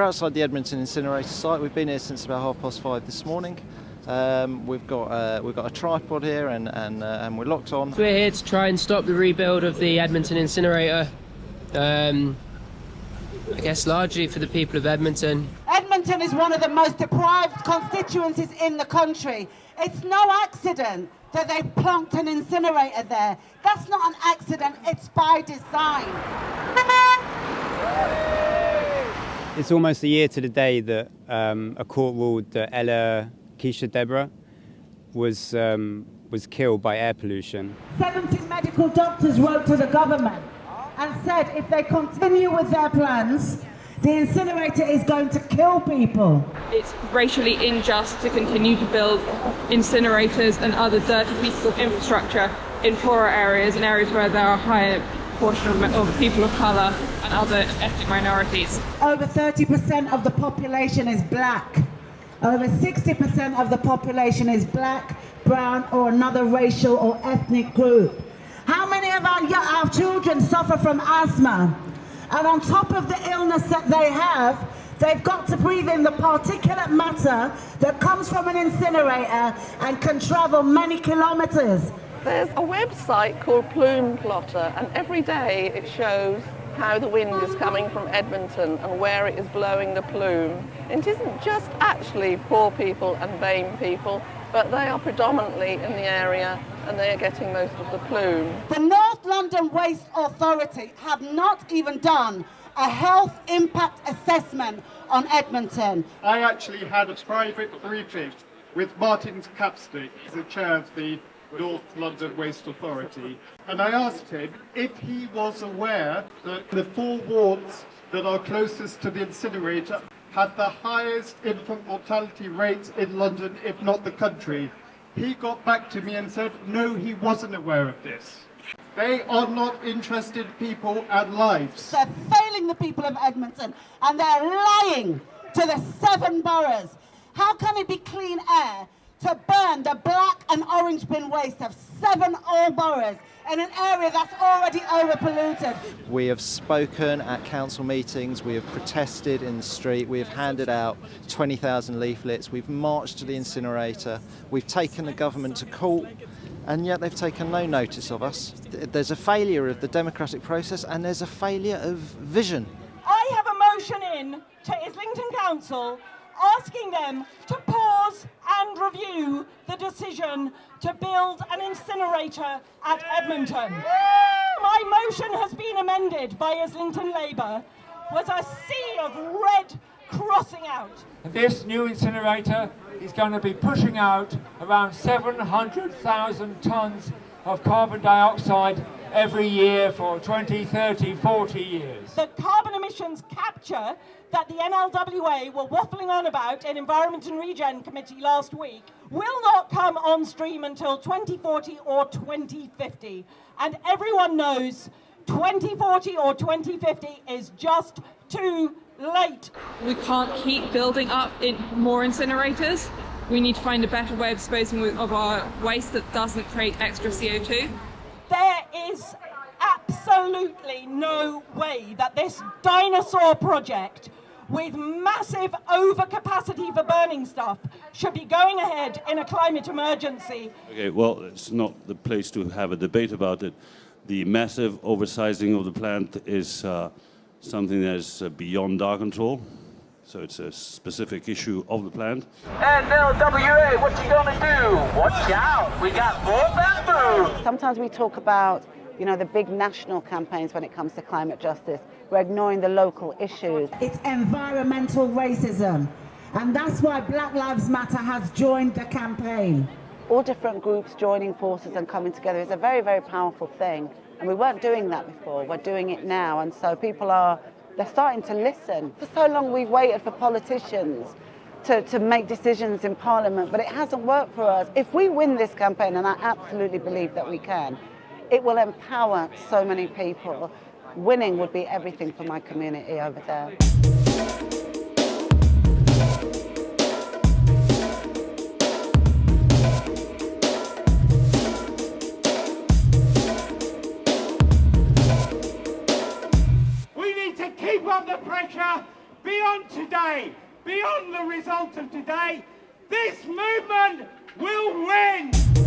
outside the Edmonton Incinerator site. We've been here since about 5:30 this morning. We've got a tripod here and we're locked on. We're here to try and stop the rebuild of the Edmonton Incinerator. I guess largely for the people of Edmonton. Edmonton is one of the most deprived constituencies in the country. It's no accident that they plonked an incinerator there. That's not an accident, it's by design. It's almost a year to the day that a court ruled that Ella Keisha Deborah was killed by air pollution. 70 medical doctors wrote to the government and said if they continue with their plans, the incinerator is going to kill people. It's racially unjust to continue to build incinerators and other dirty pieces of infrastructure in poorer areas, in areas where there are a higher portion of people of colour and other ethnic minorities. Over 30% of the population is black. Over 60% of the population is black, brown, or another racial or ethnic group. How many of our children suffer from asthma? And on top of the illness that they have, they've got to breathe in the particulate matter that comes from an incinerator and can travel many kilometres. There's a website called Plume Plotter, and every day it shows how the wind is coming from Edmonton and where it is blowing the plume. It isn't just actually poor people and BAME people, but they are predominantly in the area and they are getting most of the plume. The North London Waste Authority have not even done a health impact assessment on Edmonton. I actually had a private briefing with Martin Capstick, the chair of the North London Waste Authority, and I asked him if he was aware that the 4 wards that are closest to the incinerator have the highest infant mortality rates in London, if not the country. He got back to me and said, no, he wasn't aware of this. They are not interested people and lives. They're failing the people of Edmonton and they're lying to the 7 boroughs. How can it be clean air to burn the black and orange bin waste of 7 all boroughs in an area that's already overpolluted? We have spoken at council meetings, we have protested in the street, we have handed out 20,000 leaflets, we've marched to the incinerator, we've taken the government to court, and yet they've taken no notice of us. There's a failure of the democratic process and there's a failure of vision. I have a motion in to Islington Council asking them to pause and review the decision to build an incinerator at Edmonton. My motion has been amended by Islington Labour with a sea of red crossing out. This new incinerator is going to be pushing out around 700,000 tonnes of carbon dioxide every year for 20, 30, 40 years. The carbon emissions capture that the NWLA were waffling on about in Environment and Regen Committee last week will not come on stream until 2040 or 2050. And everyone knows 2040 or 2050 is just too late. We can't keep building up more incinerators. We need to find a better way of disposing of our waste that doesn't create extra CO2. There is absolutely no way that this dinosaur project with massive overcapacity for burning stuff should be going ahead in a climate emergency. Okay, well, it's not the place to have a debate about it. The massive oversizing of the plant is something that is beyond our control. So it's a specific issue of the plant. NWLA, what you gonna do? Watch out, we got more bamboo! Sometimes we talk about, the big national campaigns when it comes to climate justice. We're ignoring the local issues. It's environmental racism, and that's why Black Lives Matter has joined the campaign. All different groups joining forces and coming together is a very, very powerful thing. And we weren't doing that before, we're doing it now. And so they're starting to listen. For so long we've waited for politicians to make decisions in Parliament, but it hasn't worked for us. If we win this campaign, and I absolutely believe that we can, it will empower so many people. Winning would be everything for my community over there. We need to keep up the pressure beyond today, beyond the result of today, this movement will win!